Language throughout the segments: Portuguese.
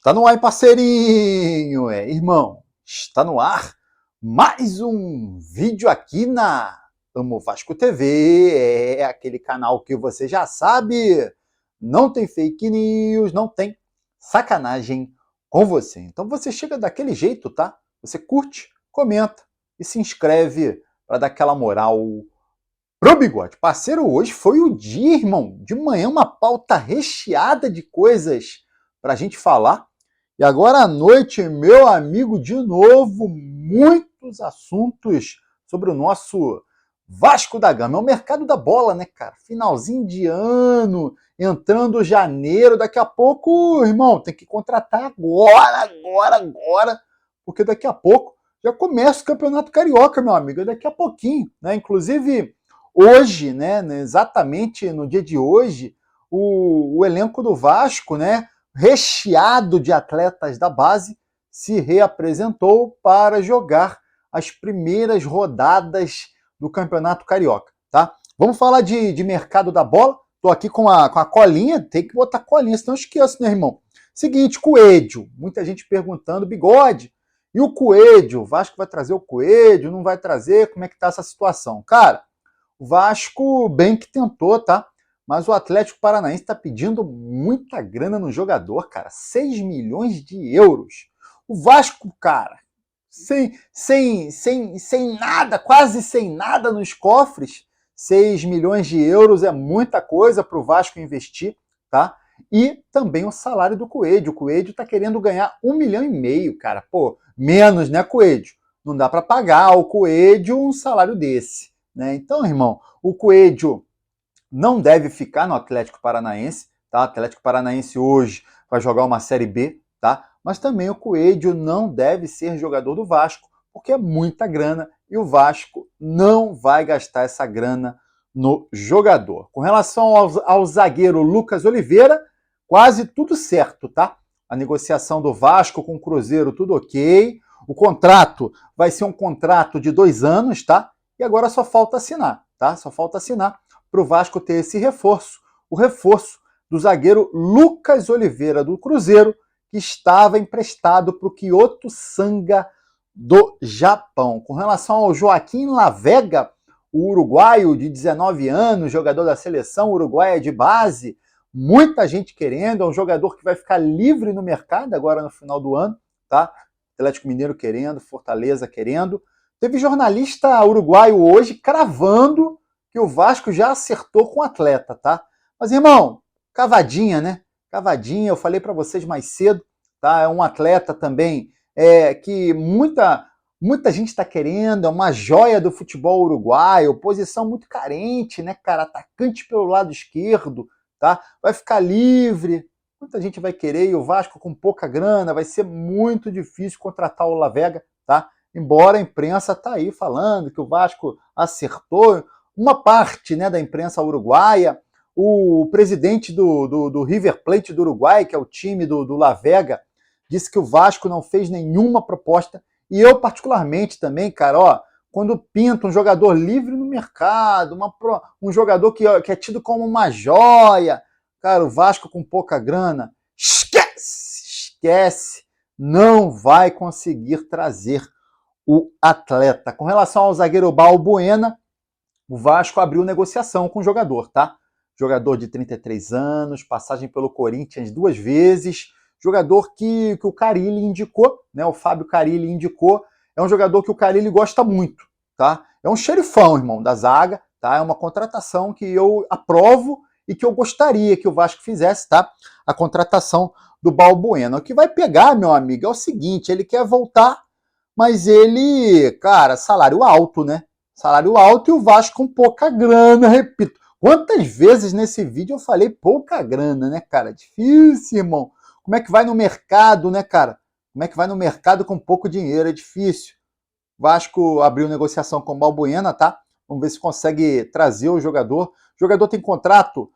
Está no ar, hein, parceirinho? Irmão, está no ar mais um vídeo aqui na Amo Vasco TV. É aquele canal que você já sabe, não tem fake news, não tem sacanagem com você. Então você chega daquele jeito, tá? Você curte, comenta e se inscreve para dar aquela moral pro Bigode. Parceiro, hoje foi o dia, irmão. De manhã uma pauta recheada de coisas para a gente falar. E agora à noite, meu amigo, de novo, muitos assuntos sobre o nosso Vasco da Gama. É o mercado da bola, né, cara? Finalzinho de ano, entrando janeiro, daqui a pouco, irmão, tem que contratar agora, porque daqui a pouco já começa o Campeonato Carioca, meu amigo, daqui a pouquinho, né? Inclusive, hoje, né, exatamente no dia de hoje, o elenco do Vasco, né, recheado de atletas da base, se reapresentou para jogar as primeiras rodadas do Campeonato Carioca, tá? Vamos falar de mercado da bola. Tô aqui com a colinha, tem que botar colinha, senão eu esqueço, né, irmão? Seguinte, Coelho, muita gente perguntando, Bigode, e o Coelho? O Vasco vai trazer o Coelho, não vai trazer? Como é que tá essa situação? Cara, o Vasco bem que tentou, tá? Mas o Atlético Paranaense está pedindo muita grana no jogador, cara. 6 milhões de euros. O Vasco, cara, sem nada, quase sem nada nos cofres. 6 milhões de euros é muita coisa para o Vasco investir, tá? E também o salário do Coelho. O Coelho está querendo ganhar 1,5 milhão, cara. Pô, menos, né, Coelho? Não dá para pagar ao Coelho um salário desse, né? Então, irmão, o Coelho não deve ficar no Atlético Paranaense, tá? O Atlético Paranaense hoje vai jogar uma Série B, tá? Mas também o Coelho não deve ser jogador do Vasco, porque é muita grana e o Vasco não vai gastar essa grana no jogador. Com relação ao zagueiro Lucas Oliveira, quase tudo certo, tá? A negociação do Vasco com o Cruzeiro, tudo ok. O contrato vai ser um contrato de 2 anos, tá? E agora só falta assinar, tá? Só falta assinar para o Vasco ter esse reforço, o reforço do zagueiro Lucas Oliveira do Cruzeiro, que estava emprestado para o Kyoto Sanga do Japão. Com relação ao Joaquim Lavega, o uruguaio de 19 anos, jogador da seleção uruguaia de base, muita gente querendo, é um jogador que vai ficar livre no mercado agora no final do ano, tá? Atlético Mineiro querendo, Fortaleza querendo. Teve jornalista uruguaio hoje cravando que o Vasco já acertou com o atleta, tá? Mas, irmão, cavadinha, né? Cavadinha, eu falei para vocês mais cedo, tá? É um atleta também que muita gente está querendo, é uma joia do futebol uruguaio, posição muito carente, né, cara? Atacante pelo lado esquerdo, tá? Vai ficar livre, muita gente vai querer, e o Vasco com pouca grana, vai ser muito difícil contratar o Lavega, tá? Embora a imprensa tá aí falando que o Vasco acertou, uma parte, né, da imprensa uruguaia, o presidente do River Plate do Uruguai, que é o time do Lavega, disse que o Vasco não fez nenhuma proposta, e eu particularmente também, cara, ó, quando pinta um jogador livre no mercado, um jogador que é tido como uma joia, cara, o Vasco com pouca grana, esquece, não vai conseguir trazer o atleta. Com relação ao zagueiro Balbuena, o Vasco abriu negociação com o jogador, tá? Jogador de 33 anos, passagem pelo Corinthians 2 vezes, jogador que o Carille indicou, né? O Fábio Carille indicou, é um jogador que o Carille gosta muito, tá? É um xerifão, irmão, da zaga, tá? É uma contratação que eu aprovo e que eu gostaria que o Vasco fizesse, tá? A contratação do Balbuena. O que vai pegar, meu amigo, é o seguinte, ele quer voltar, mas ele, cara, salário alto, né? Salário alto e o Vasco com pouca grana, repito. Quantas vezes nesse vídeo eu falei pouca grana, né, cara? Difícil, irmão. Como é que vai no mercado, né, cara? Como é que vai no mercado com pouco dinheiro? É difícil. O Vasco abriu negociação com o Balbuena, tá? Vamos ver se consegue trazer o jogador. O jogador tem contrato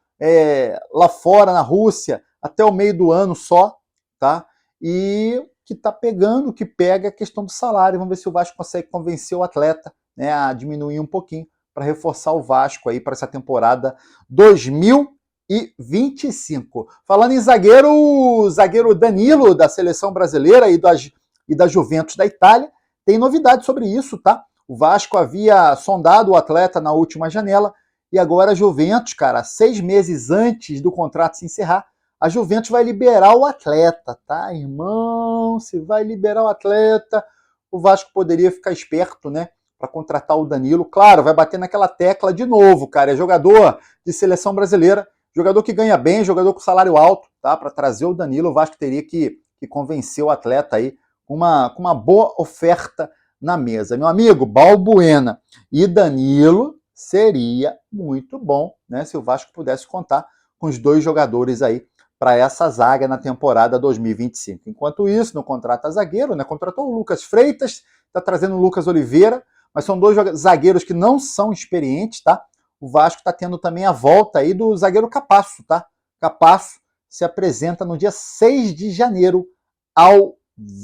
lá fora, na Rússia, até o meio do ano só, tá? E que tá pegando, que pega a questão do salário. Vamos ver se o Vasco consegue convencer o atleta, né, a diminuir um pouquinho para reforçar o Vasco aí para essa temporada 2023. 2025. Falando em zagueiro, o zagueiro Danilo, da seleção brasileira e da Juventus da Itália, tem novidade sobre isso, tá? O Vasco havia sondado o atleta na última janela e agora a Juventus, cara, 6 meses antes do contrato se encerrar, a Juventus vai liberar o atleta, tá, irmão? Se vai liberar o atleta, o Vasco poderia ficar esperto, né, para contratar o Danilo. Claro, vai bater naquela tecla de novo, cara. É jogador de seleção brasileira, jogador que ganha bem, jogador com salário alto, tá? Para trazer o Danilo, o Vasco teria que convencer o atleta aí com uma boa oferta na mesa. Meu amigo, Balbuena e Danilo seria muito bom, né, se o Vasco pudesse contar com os dois jogadores aí para essa zaga na temporada 2025. Enquanto isso, não contrata zagueiro, né? Contratou o Lucas Freitas, está trazendo o Lucas Oliveira, mas são dois zagueiros que não são experientes, tá? O Vasco está tendo também a volta aí do zagueiro Capasso, tá? Capasso se apresenta no dia 6 de janeiro ao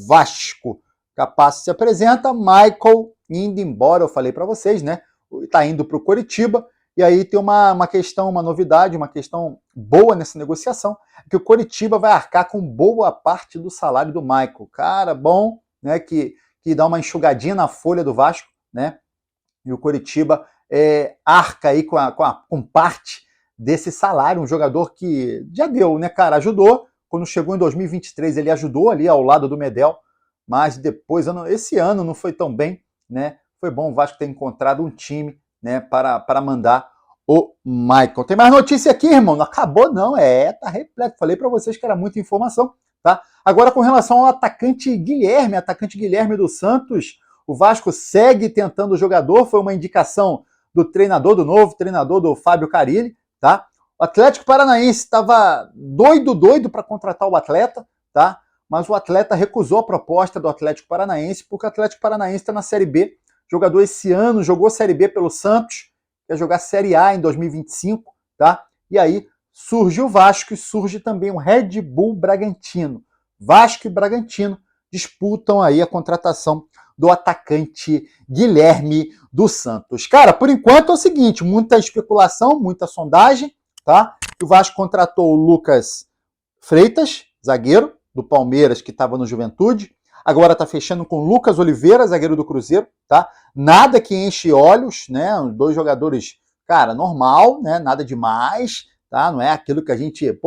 Vasco. Capasso se apresenta, Michael indo embora, eu falei para vocês, né? Está indo para o Coritiba, e aí tem uma questão, uma novidade, uma questão boa nessa negociação, que o Coritiba vai arcar com boa parte do salário do Michael. Cara, bom, né, que dá uma enxugadinha na folha do Vasco, né? E o Coritiba arca aí com parte desse salário, um jogador que já deu, né, cara? Ajudou, quando chegou em 2023 ele ajudou ali ao lado do Medel, mas depois, esse ano não foi tão bem, né? Foi bom o Vasco ter encontrado um time, né, para mandar o Michael. Tem mais notícia aqui, irmão? Não acabou não, tá repleto. Falei para vocês que era muita informação, tá? Agora com relação ao atacante Guilherme dos Santos, o Vasco segue tentando o jogador, foi uma indicação do novo treinador do Fábio Carille, tá? O Atlético Paranaense estava doido para contratar o atleta, tá? Mas o atleta recusou a proposta do Atlético Paranaense, porque o Atlético Paranaense está na Série B. O jogador esse ano jogou Série B pelo Santos, quer jogar Série A em 2025, tá? E aí surge o Vasco e surge também o Red Bull Bragantino. Vasco e Bragantino disputam aí a contratação do atacante Guilherme dos Santos. Cara, por enquanto é o seguinte, muita especulação, muita sondagem, tá? O Vasco contratou o Lucas Freitas, zagueiro do Palmeiras, que estava no Juventude. Agora está fechando com o Lucas Oliveira, zagueiro do Cruzeiro, tá? Nada que enche olhos, né? Os dois jogadores, cara, normal, né? Nada demais, tá? Não é aquilo que a gente,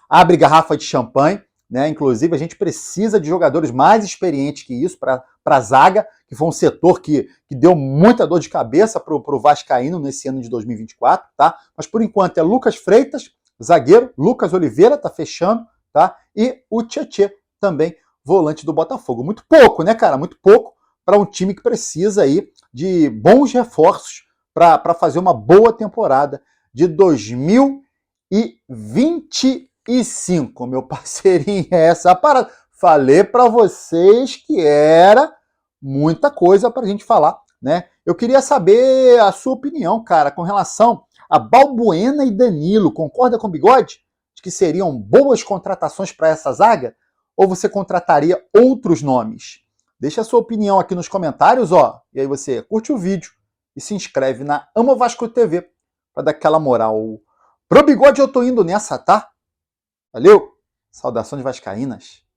abre garrafa de champanhe, né? Inclusive, a gente precisa de jogadores mais experientes que isso para a zaga, que foi um setor que deu muita dor de cabeça para o Vascaíno nesse ano de 2024, tá? Mas por enquanto é Lucas Freitas, zagueiro, Lucas Oliveira tá fechando, tá? E o Tietê também, volante do Botafogo. Muito pouco, né, cara? Muito pouco para um time que precisa aí de bons reforços para fazer uma boa temporada de 2025. Meu parceirinho, é essa a parada. Falei para vocês que era muita coisa para a gente falar, né? Eu queria saber a sua opinião, cara, com relação a Balbuena e Danilo. Concorda com o Bigode? De que seriam boas contratações para essa zaga? Ou você contrataria outros nomes? Deixa a sua opinião aqui nos comentários, ó. E aí você curte o vídeo e se inscreve na Amo Vasco TV para dar aquela moral. Pro Bigode eu tô indo nessa, tá? Valeu! Saudações vascaínas!